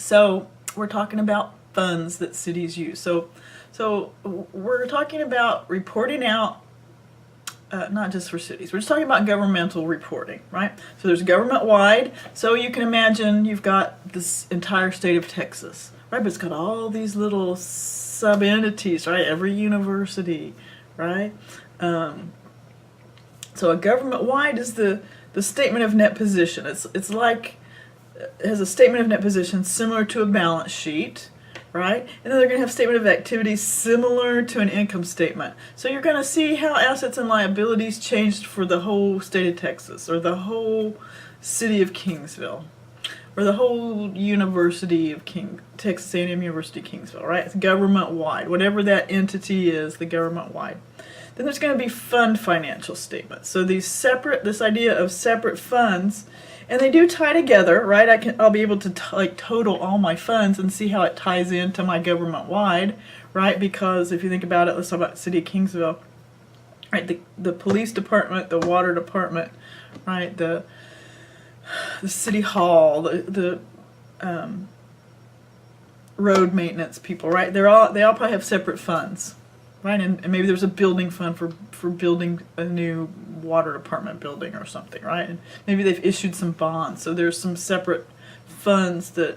So we're talking about funds that cities use. So we're talking about reporting out, not just for cities. We're just talking about governmental reporting, right? So there's government-wide. So you can imagine you've got this entire state of Texas, right? But it's got all these little sub-entities, right? Every university, right? So a government-wide is the statement of net position. It's like, it has a statement of net position similar to a balance sheet, right? And then they're going to have statement of activities similar to an income statement. So you're going to see how assets and liabilities changed for the whole state of Texas, or the whole city of Kingsville, or the whole University of Texas A&M University Kingsville, right? It's government-wide. Whatever that entity is, the government-wide. Then there's going to be fund financial statements. So this idea of separate funds, and they do tie together, right? I'll be able to total all my funds and see how it ties into my government-wide, right? Because if you think about it, let's talk about the city of Kingsville, right? The police department, the water department, right? The city hall, the road maintenance people, right? They all probably have separate funds, right? And maybe there's a building fund for building a new water department building or something, right? And maybe they've issued some bonds, so there's some separate funds that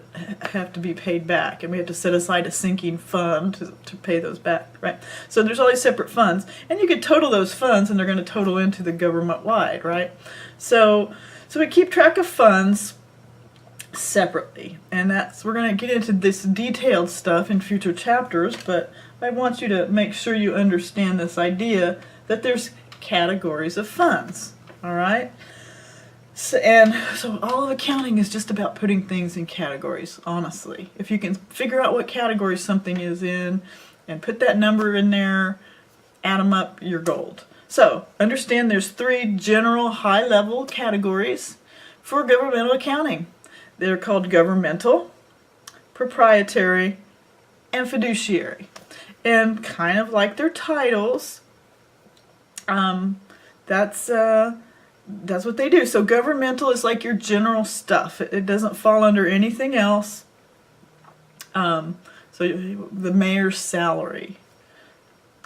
have to be paid back, and we have to set aside a sinking fund to pay those back, right? So there's all these separate funds, and you could total those funds, and they're going to total into the government-wide, right? So we keep track of funds separately, and we're going to get into this detailed stuff in future chapters, but I want you to make sure you understand this idea that there's categories of funds, all right? So all of accounting is just about putting things in categories, honestly. If you can figure out what category something is in and put that number in there, add them up, you're gold. So understand there's 3 general high-level categories for governmental accounting. They're called governmental, proprietary, and fiduciary. And kind of like their titles, that's what they do. So governmental is like your general stuff. It doesn't fall under anything else. So the mayor's salary,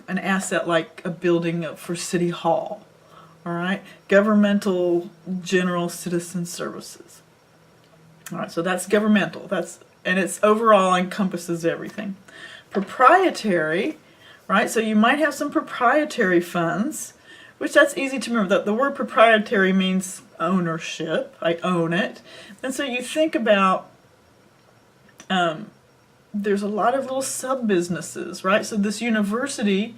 an asset like a building for City Hall, all right? Governmental general citizen services. All right, so that's governmental. And it's overall encompasses everything. Proprietary, right? So you might have some proprietary funds, which that's easy to remember. The word proprietary means ownership. I own it. And so you think about, there's a lot of little sub-businesses, right? So this university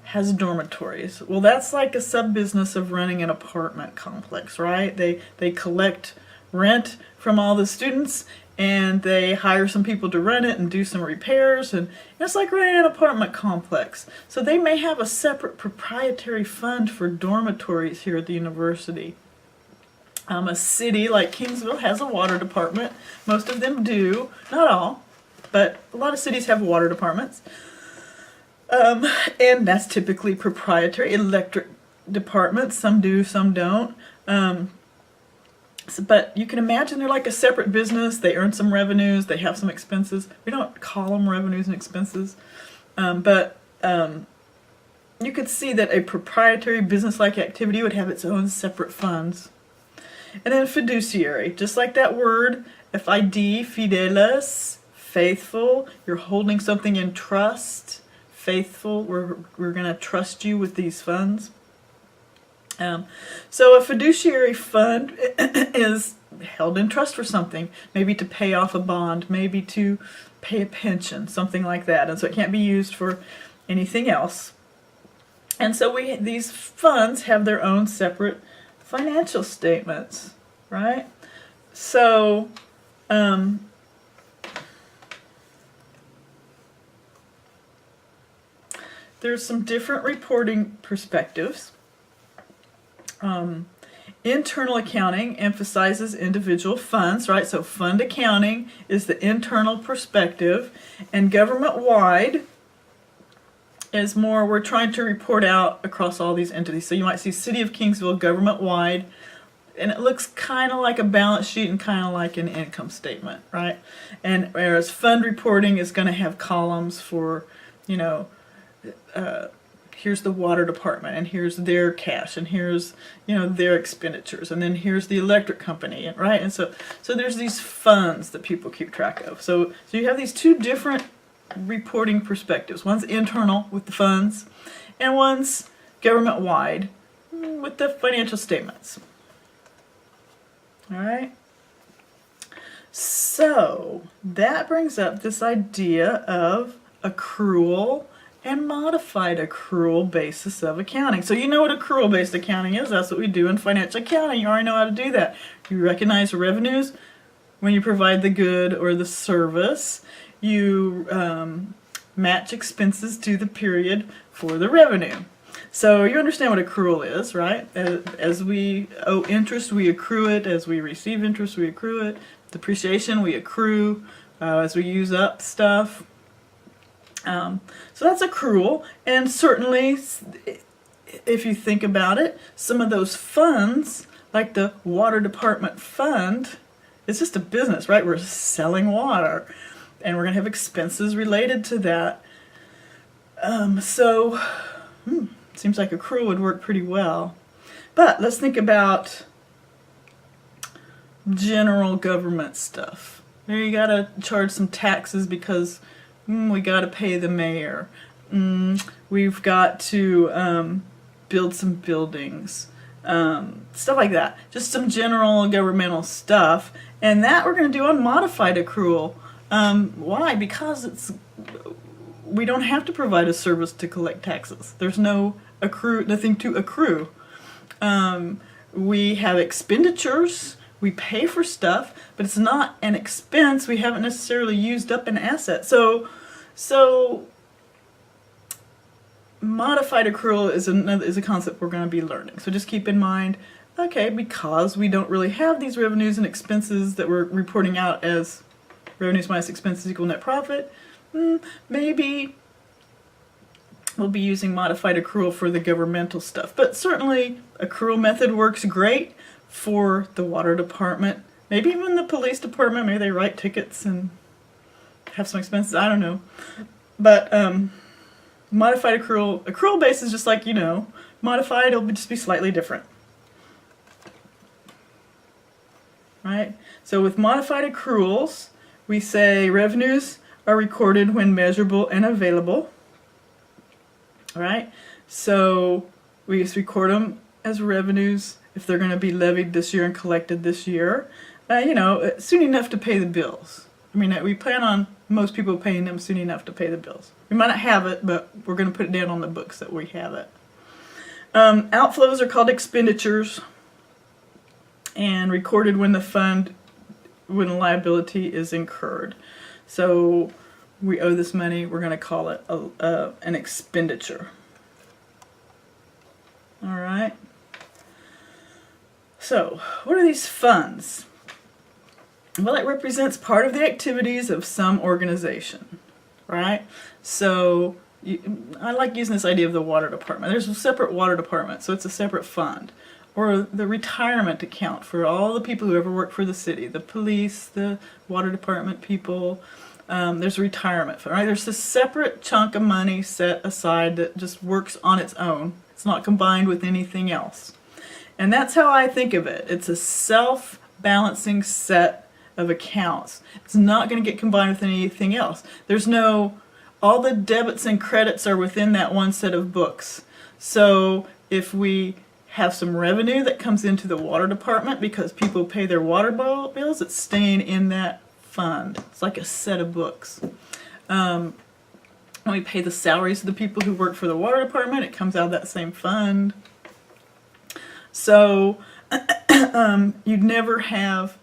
has dormitories. Well, that's like a sub-business of running an apartment complex, right? They collect rent from all the students, and they hire some people to run it and do some repairs, and it's like running an apartment complex. So they may have a separate proprietary fund for dormitories here at the university. A city like Kingsville has a water department. Most of them do, not all, but a lot of cities have water departments. And that's typically proprietary. Electric departments, some do, some don't. But you can imagine they're like a separate business. They earn some revenues, they have some expenses. We don't call them revenues and expenses, but you could see that a proprietary business-like activity would have its own separate funds. And then fiduciary, just like that word, F-I-D, fidelis, faithful. You're holding something in trust, faithful. We're going to trust you with these funds. So a fiduciary fund is held in trust for something, maybe to pay off a bond, maybe to pay a pension, something like that. And so it can't be used for anything else. And so these funds have their own separate financial statements, right? So there's some different reporting perspectives. Internal accounting emphasizes individual funds, right? So fund accounting is the internal perspective, and government-wide is more, we're trying to report out across all these entities. So you might see City of Kingsville government-wide, and it looks kind of like a balance sheet and kind of like an income statement, right? And whereas fund reporting is going to have columns for, you know, here's the water department, and here's their cash, and here's, you know, their expenditures, and then here's the electric company, right? And so there's these funds that people keep track of. So you have these two different reporting perspectives. One's internal with the funds, and one's government-wide with the financial statements. All right. So that brings up this idea of accrual and modified accrual basis of accounting. So you know what accrual-based accounting is. That's what we do in financial accounting. You already know how to do that. You recognize revenues when you provide the good or the service. You match expenses to the period for the revenue. So you understand what accrual is, right? As we owe interest, we accrue it. As we receive interest, we accrue it. Depreciation, we accrue as we use up stuff. So that's accrual, and certainly, if you think about it, some of those funds, like the water department fund, it's just a business, right? We're selling water, and we're going to have expenses related to that. Seems like accrual would work pretty well. But let's think about general government stuff. There you got to charge some taxes because we got to pay the mayor. We've got to build some buildings. Stuff like that. Just some general governmental stuff. And that we're going to do on modified accrual. Why? Because we don't have to provide a service to collect taxes. There's nothing to accrue. We have expenditures. We pay for stuff, but it's not an expense. We haven't necessarily used up an asset. So modified accrual is a concept we're going to be learning. So just keep in mind, okay, because we don't really have these revenues and expenses that we're reporting out as revenues minus expenses equal net profit, maybe we'll be using modified accrual for the governmental stuff. But certainly accrual method works great for the water department, maybe even the police department. Maybe they write tickets and have some expenses, I don't know. But modified accrual base is just like, you know, modified, it'll just be slightly different. Right? So with modified accruals, we say revenues are recorded when measurable and available. All right? So we just record them as revenues if they're going to be levied this year and collected this year, soon enough to pay the bills. I mean, we plan on most people paying them soon enough to pay the bills. We might not have it, but we're going to put it down on the books that we have it. Outflows are called expenditures and recorded when when a liability is incurred. So we owe this money, we're going to call it an expenditure. All right. So, what are these funds? Well, it represents part of the activities of some organization, right? So, I like using this idea of the water department. There's a separate water department, so it's a separate fund. Or the retirement account for all the people who ever worked for the city, the police, the water department people. There's a retirement fund, right? There's a separate chunk of money set aside that just works on its own. It's not combined with anything else. And that's how I think of it. It's a self-balancing set of accounts. It's not going to get combined with anything else. All the debits and credits are within that one set of books. So if we have some revenue that comes into the water department because people pay their water bills, it's staying in that fund. It's like a set of books. When we pay the salaries of the people who work for the water department, it comes out of that same fund. So you'd never have,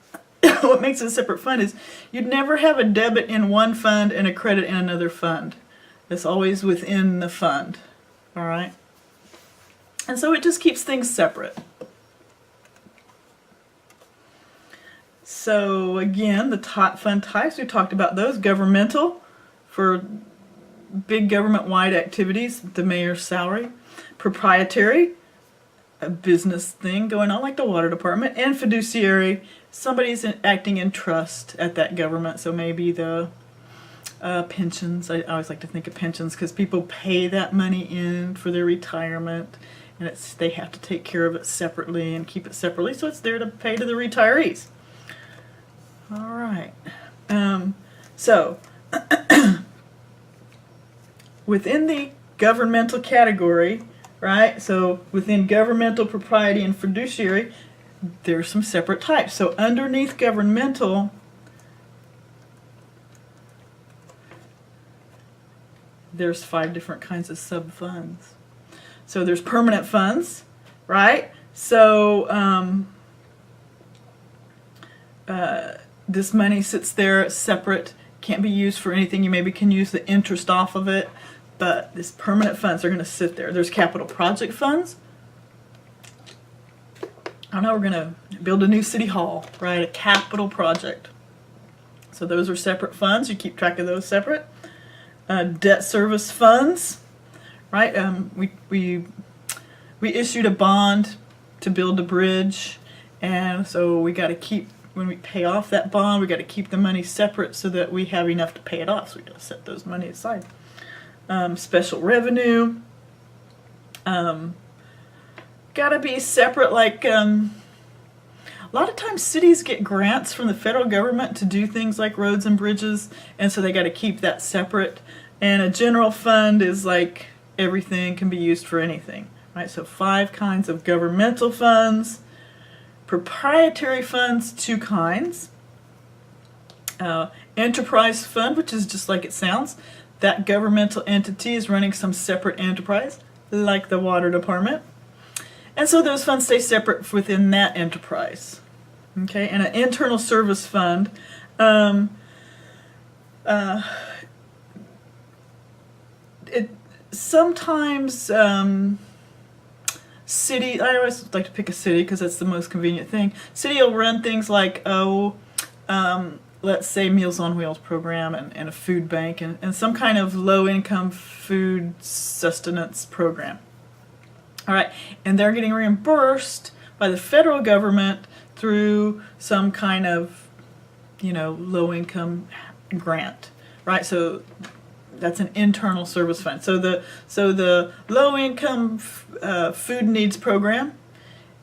what makes it a separate fund is you'd never have a debit in one fund and a credit in another fund. It's always within the fund. All right? And so it just keeps things separate. So again, the top fund types, we talked about those. Governmental, for big government-wide activities, the mayor's salary. Proprietary, a business thing going on, like the water department, and fiduciary, somebody's acting in trust at that government. So maybe the pensions. I always like to think of pensions because people pay that money in for their retirement, and they have to take care of it separately and keep it separately, so it's there to pay to the retirees. All right. So within the governmental category, right? So within governmental, propriety, and fiduciary, there's some separate types. So underneath governmental, there's 5 different kinds of sub-funds. So there's permanent funds, right? So this money sits there separate, can't be used for anything. You maybe can use the interest off of it, but this permanent funds are going to sit there. There's capital project funds. I don't know, we're going to build a new city hall, right? A capital project. So those are separate funds. You keep track of those separate. Debt service funds, right? We issued a bond to build a bridge, and so we got to keep, when we pay off that bond, we got to keep the money separate so that we have enough to pay it off. So we got to set those money aside. Special revenue, got to be separate. Like a lot of times cities get grants from the federal government to do things like roads and bridges, and so they got to keep that separate. And a general fund is like everything can be used for anything, right? So 5 kinds of governmental funds. Proprietary funds, 2 kinds. Enterprise fund, which is just like it sounds. That governmental entity is running some separate enterprise, like the water department. And so those funds stay separate within that enterprise. Okay, and an internal service fund, sometimes city, I always like to pick a city because that's the most convenient thing. City will run things like, let's say Meals on Wheels program and a food bank and some kind of low-income food sustenance program. All right, and they're getting reimbursed by the federal government through some kind of, low-income grant, right? So that's an internal service fund. So the low-income food needs program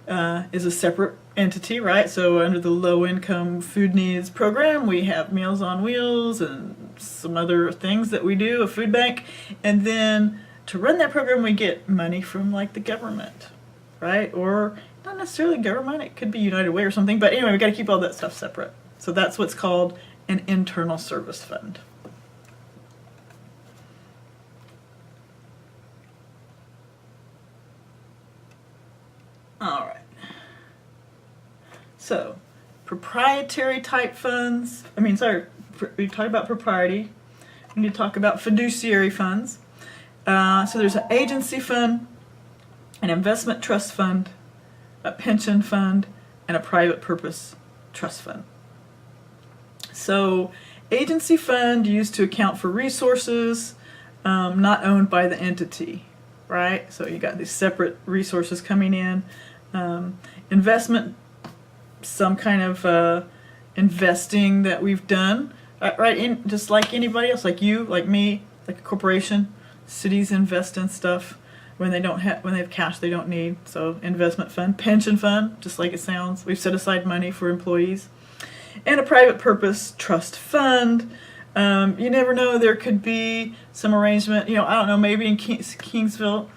is a separate entity, right? So under the low-income food needs program, we have Meals on Wheels and some other things that we do, a food bank, and then to run that program, we get money from like the government, right? Or not necessarily government; it could be United Way or something. But anyway, we got to keep all that stuff separate. So that's what's called an internal service fund. All right. So, proprietary type funds. We talked about propriety. We need to talk about fiduciary funds. So there's an agency fund, an investment trust fund, a pension fund, and a private purpose trust fund. So, agency fund used to account for resources not owned by the entity, right? So you got these separate resources coming in. Investment, some kind of investing that we've done, right? Just like anybody else, like you, like me, like a corporation. Cities invest in stuff when they have cash they don't need. So investment fund, pension fund, just like it sounds. We've set aside money for employees, and a private purpose trust fund. You never know, there could be some arrangement. I don't know. Maybe in Kingsville,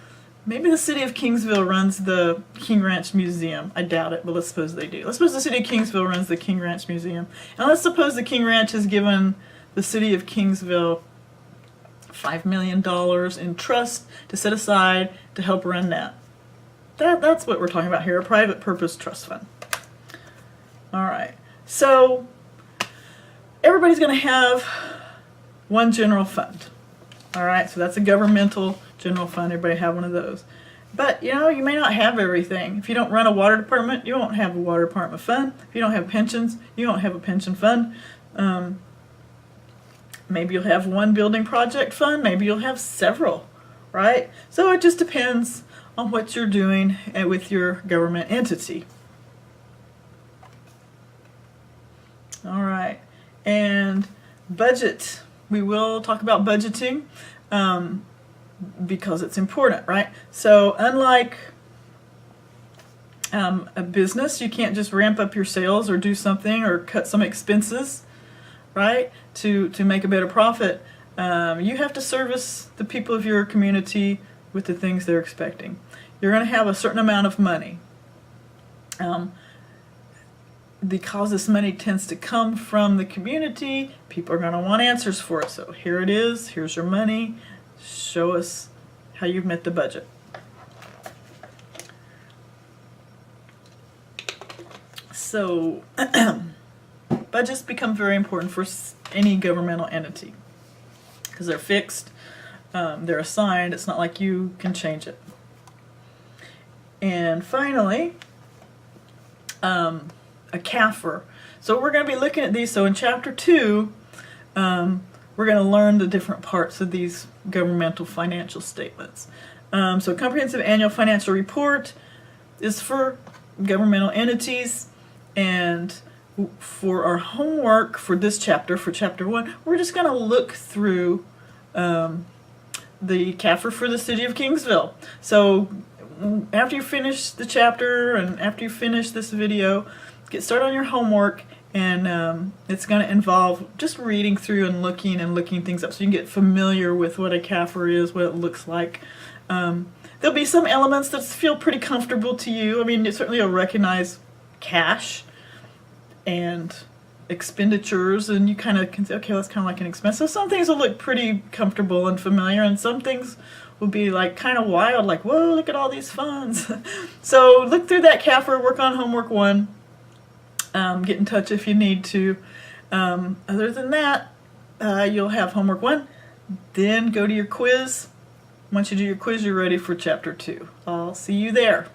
maybe the city of Kingsville runs the King Ranch Museum. I doubt it, but let's suppose they do. Let's suppose the city of Kingsville runs the King Ranch Museum, and let's suppose the King Ranch has given the city of Kingsville $5 million in trust to set aside to help run that. That's what we're talking about here, a private purpose trust fund. All right, so everybody's going to have one general fund. All right, so that's a governmental general fund. Everybody have one of those. But, you may not have everything. If you don't run a water department, you won't have a water department fund. If you don't have pensions, you won't have a pension fund. Maybe you'll have one building project fund. Maybe you'll have several, right? So it just depends on what you're doing with your government entity. All right, and budget. We will talk about budgeting because it's important, right? So unlike a business, you can't just ramp up your sales or do something or cut some expenses, right, to make a better profit. You have to service the people of your community with the things they're expecting. You're going to have a certain amount of money. Because this money tends to come from the community, people are going to want answers for it. So here it is, here's your money, show us how you've met the budget. So budgets become very important for any governmental entity because they're fixed, they're assigned, it's not like you can change it. And finally, a CAFR. So we're going to be looking at these. So in Chapter 2, we're going to learn the different parts of these governmental financial statements. So Comprehensive Annual Financial Report is for governmental entities, and for our homework for this chapter, for Chapter 1, we're just going to look through the CAFR for the City of Kingsville. So after you finish the chapter and after you finish this video, get started on your homework, and it's going to involve just reading through and looking things up so you can get familiar with what a CAFR is, what it looks like. There'll be some elements that feel pretty comfortable to you. I mean, certainly you'll recognize cash and expenditures, and you kind of can say, okay, that's kind of like an expense. So some things will look pretty comfortable and familiar, and some things will be like kind of wild, like, whoa, look at all these funds. So look through that CAFR, work on homework 1. Get in touch if you need to. Other than that, you'll have homework 1, then go to your quiz. Once you do your quiz, you're ready for Chapter 2. I'll see you there.